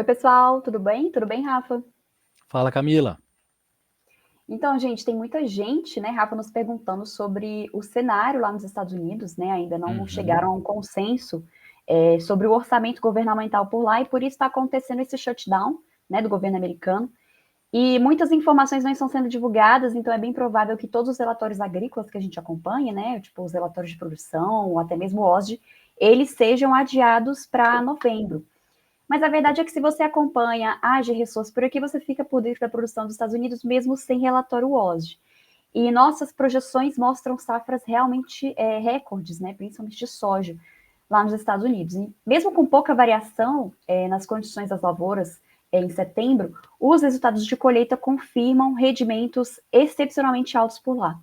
pessoal, tudo bem? Tudo bem, Rafa? Fala, Camila. Então, gente, tem muita gente, né, Rafa, nos perguntando sobre o cenário lá nos Estados Unidos, né? Ainda não Uhum. chegaram a um consenso sobre o orçamento governamental por lá e por isso está acontecendo esse shutdown, né, do governo americano. E muitas informações não estão sendo divulgadas, então é bem provável que todos os relatórios agrícolas que a gente acompanha, né, tipo os relatórios de produção, ou até mesmo o OSD, eles sejam adiados para novembro. Mas a verdade é que se você acompanha a AG Resource por aqui, você fica por dentro da produção dos Estados Unidos, mesmo sem relatório WOSD. E nossas projeções mostram safras realmente recordes, né, principalmente de soja, lá nos Estados Unidos. E mesmo com pouca variação nas condições das lavouras em setembro, os resultados de colheita confirmam rendimentos excepcionalmente altos por lá.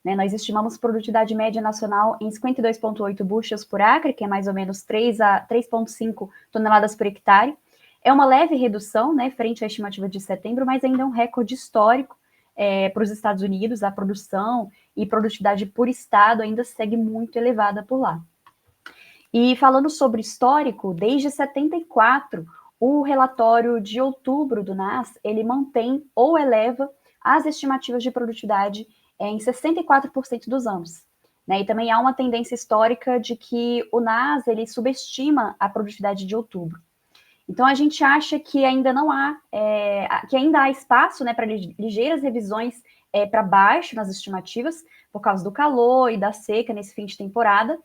Né, nós estimamos produtividade média nacional em 52,8 bushels por acre, que é mais ou menos 3 a 3,5 toneladas por hectare. É uma leve redução, né, frente à estimativa de setembro, mas ainda é um recorde histórico para os Estados Unidos. A produção e produtividade por estado ainda segue muito elevada por lá. E falando sobre histórico, desde 74, o relatório de outubro do NAS, ele mantém ou eleva as estimativas de produtividade em 64% dos anos. Né? E também há uma tendência histórica de que o NAS ele subestima a produtividade de outubro. Então a gente acha que ainda não há, que ainda há espaço, né, para ligeiras revisões para baixo nas estimativas, por causa do calor e da seca nesse fim de temporada.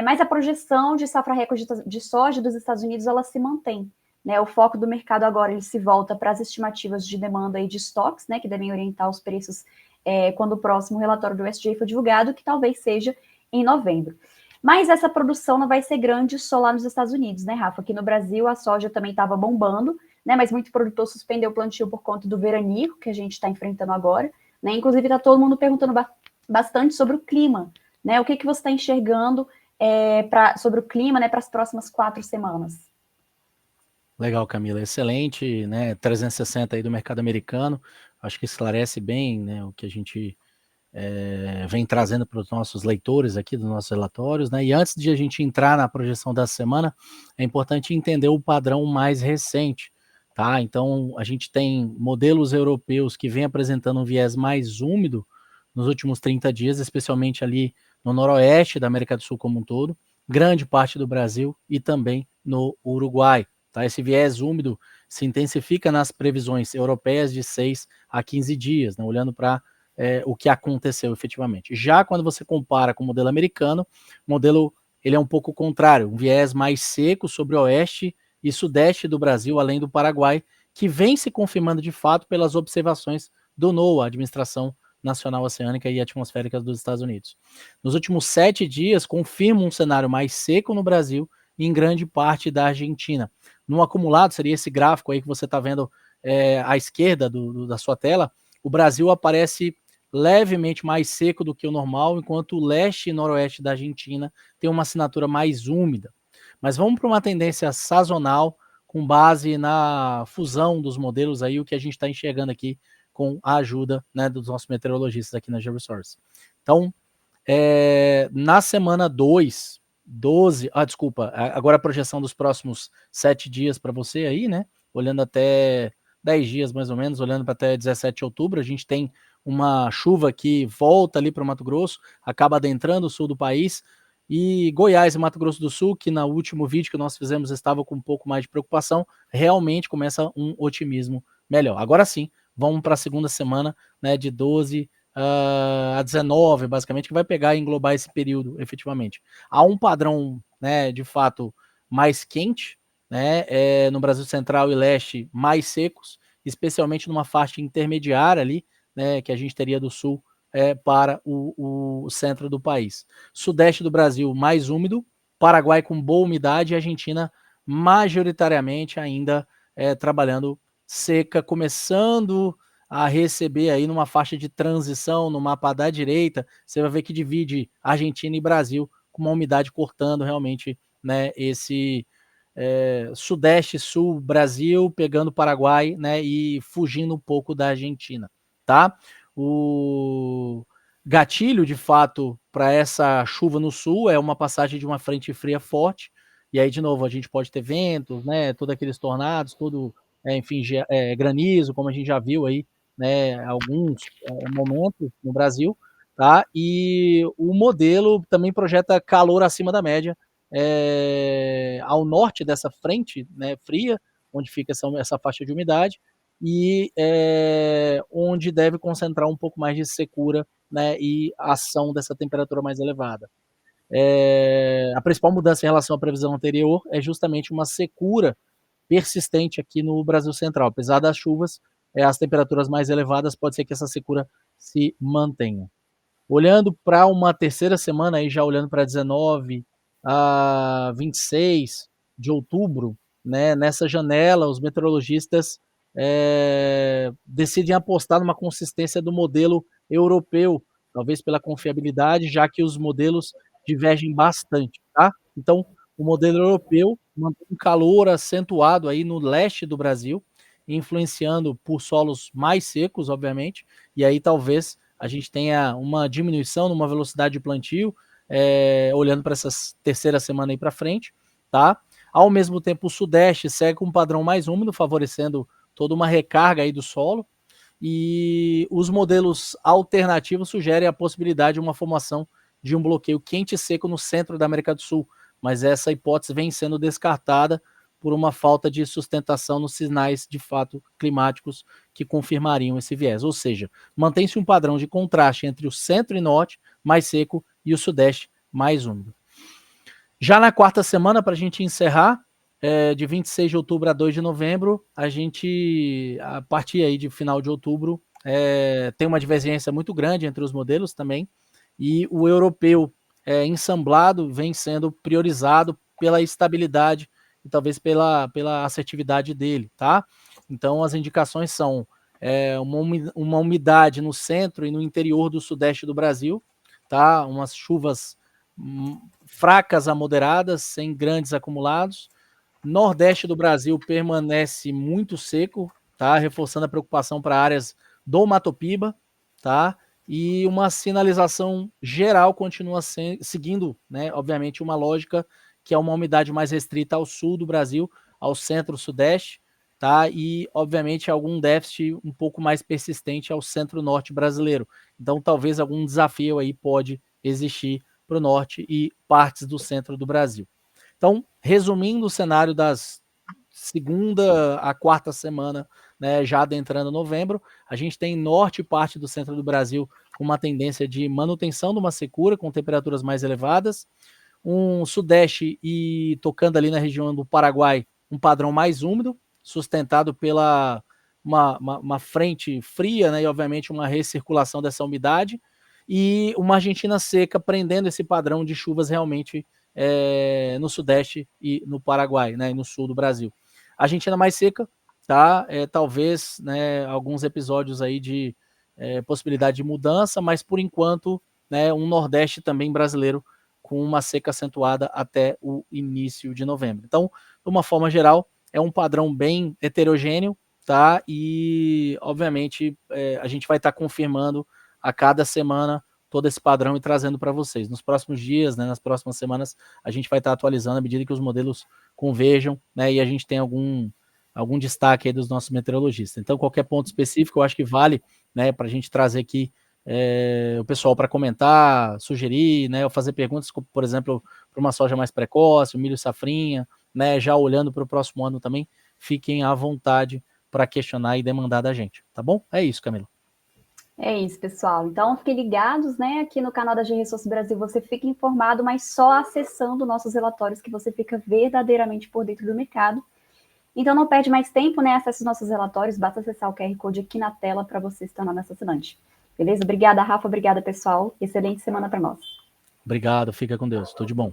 Mas a projeção de safra recorde de soja dos Estados Unidos ela se mantém. Né? O foco do mercado agora ele se volta para as estimativas de demanda e de estoques, né, que devem orientar os preços quando o próximo relatório do USDA for divulgado, que talvez seja em novembro. Mas essa produção não vai ser grande só lá nos Estados Unidos, né, Rafa? Aqui no Brasil a soja também estava bombando, né? Mas muito produtor suspendeu o plantio por conta do veranico que a gente está enfrentando agora. Né? Inclusive está todo mundo perguntando bastante sobre o clima. Né? O que você está enxergando sobre o clima, né, para as próximas 4 semanas? Legal, Camila. Excelente, né? 360 aí do mercado americano. Acho que esclarece bem, né, o que a gente vem trazendo para os nossos leitores aqui dos nossos relatórios, né? E antes de a gente entrar na projeção da semana, é importante entender o padrão mais recente, tá? Então, a gente tem modelos europeus que vêm apresentando um viés mais úmido nos últimos 30 dias, especialmente ali no noroeste da América do Sul como um todo, grande parte do Brasil e também no Uruguai. Tá? Esse viés úmido se intensifica nas previsões europeias de 6 a 15 dias, né? Olhando para o que aconteceu efetivamente. Já quando você compara com o modelo americano, o modelo ele é um pouco contrário, um viés mais seco sobre o oeste e sudeste do Brasil, além do Paraguai, que vem se confirmando de fato pelas observações do NOAA, Administração Nacional Oceânica e Atmosférica dos Estados Unidos. Nos últimos 7 dias, confirma um cenário mais seco no Brasil e em grande parte da Argentina. No acumulado, seria esse gráfico aí que você está vendo à esquerda da sua tela, o Brasil aparece levemente mais seco do que o normal, enquanto o leste e noroeste da Argentina tem uma assinatura mais úmida. Mas vamos para uma tendência sazonal, com base na fusão dos modelos aí, o que a gente está enxergando aqui com a ajuda, né, dos nossos meteorologistas aqui na GeoResource. Então, na semana 2, 12, desculpa, agora a projeção dos próximos 7 dias para você aí, né, olhando até 10 dias mais ou menos, olhando para até 17 de outubro, a gente tem uma chuva que volta ali para o Mato Grosso, acaba adentrando o sul do país, e Goiás e Mato Grosso do Sul, que no último vídeo que nós fizemos estava com um pouco mais de preocupação, realmente começa um otimismo melhor. Agora sim, vamos para a segunda semana, né, de 12 a 19, basicamente, que vai pegar e englobar esse período, efetivamente. Há um padrão, né, de fato, mais quente, né, no Brasil Central e Leste, mais secos, especialmente numa faixa intermediária ali, né, que a gente teria do sul para o centro do país. Sudeste do Brasil, mais úmido, Paraguai com boa umidade e Argentina majoritariamente ainda trabalhando seca, começando a receber aí numa faixa de transição no mapa da direita, você vai ver que divide Argentina e Brasil com uma umidade cortando realmente, né, esse sudeste, sul, Brasil, pegando Paraguai, né, e fugindo um pouco da Argentina, tá? O gatilho, de fato, para essa chuva no sul é uma passagem de uma frente fria forte, e aí, de novo, a gente pode ter ventos, né, todos aqueles tornados, tudo, enfim, granizo, como a gente já viu aí, né, alguns momentos no Brasil, tá? E o modelo também projeta calor acima da média ao norte dessa frente, né, fria, onde fica essa faixa de umidade, e onde deve concentrar um pouco mais de secura, né, e ação dessa temperatura mais elevada. A principal mudança em relação à previsão anterior é justamente uma secura persistente aqui no Brasil Central. Apesar das chuvas, as temperaturas mais elevadas, pode ser que essa secura se mantenha. Olhando para uma terceira semana, aí já olhando para 19 a 26 de outubro, né, nessa janela, os meteorologistas decidem apostar numa consistência do modelo europeu, talvez pela confiabilidade, já que os modelos divergem bastante, tá? Então, o modelo europeu mantém um calor acentuado aí no leste do Brasil, influenciando por solos mais secos, obviamente, e aí talvez a gente tenha uma diminuição numa velocidade de plantio, olhando para essa terceira semana aí para frente, tá? Ao mesmo tempo, o Sudeste segue com um padrão mais úmido, favorecendo toda uma recarga aí do solo, e os modelos alternativos sugerem a possibilidade de uma formação de um bloqueio quente e seco no centro da América do Sul, mas essa hipótese vem sendo descartada por uma falta de sustentação nos sinais de fato climáticos que confirmariam esse viés. Ou seja, mantém-se um padrão de contraste entre o centro e norte, mais seco, e o sudeste, mais úmido. Já na quarta semana, para a gente encerrar, de 26 de outubro a 2 de novembro, a gente, a partir aí de final de outubro, tem uma divergência muito grande entre os modelos também, e o europeu ensamblado vem sendo priorizado pela estabilidade e talvez pela assertividade dele, tá? Então, as indicações são uma umidade no centro e no interior do sudeste do Brasil, tá? Umas chuvas fracas a moderadas, sem grandes acumulados. Nordeste do Brasil permanece muito seco, tá? Reforçando a preocupação para áreas do Mato Piba, tá? E uma sinalização geral continua seguindo, né, obviamente, uma lógica que é uma umidade mais restrita ao sul do Brasil, ao centro-sudeste, tá? E, obviamente, algum déficit um pouco mais persistente ao centro-norte brasileiro. Então, talvez algum desafio aí pode existir para o norte e partes do centro do Brasil. Então, resumindo o cenário das segunda a quarta semana, né, já adentrando novembro, a gente tem norte e parte do centro do Brasil com uma tendência de manutenção de uma secura com temperaturas mais elevadas, um sudeste e tocando ali na região do Paraguai, um padrão mais úmido, sustentado pela uma frente fria, né, e obviamente uma recirculação dessa umidade, e uma Argentina seca prendendo esse padrão de chuvas realmente no sudeste e no Paraguai, né, e no sul do Brasil. A Argentina mais seca, tá? Talvez, né, alguns episódios aí de possibilidade de mudança, mas por enquanto, né, um Nordeste também brasileiro com uma seca acentuada até o início de novembro. Então, de uma forma geral, é um padrão bem heterogêneo, tá? E, obviamente, a gente vai estar confirmando a cada semana todo esse padrão e trazendo para vocês. Nos próximos dias, né, nas próximas semanas, a gente vai estar atualizando à medida que os modelos converjam, né, e a gente tem algum destaque aí dos nossos meteorologistas. Então, qualquer ponto específico, eu acho que vale, né, para a gente trazer aqui o pessoal para comentar, sugerir, né, ou fazer perguntas, por exemplo, para uma soja mais precoce, o milho safrinha, né, já olhando para o próximo ano também, fiquem à vontade para questionar e demandar da gente, tá bom? É isso, Camila. É isso, pessoal. Então, fiquem ligados, né? Aqui no canal da GRSource Brasil você fica informado, mas só acessando nossos relatórios que você fica verdadeiramente por dentro do mercado. Então, não perde mais tempo, né? Acesse os nossos relatórios, basta acessar o QR Code aqui na tela para você se tornar nosso assinante. Beleza? Obrigada, Rafa. Obrigada, pessoal. Excelente semana para nós. Obrigado. Fica com Deus. Tudo de bom.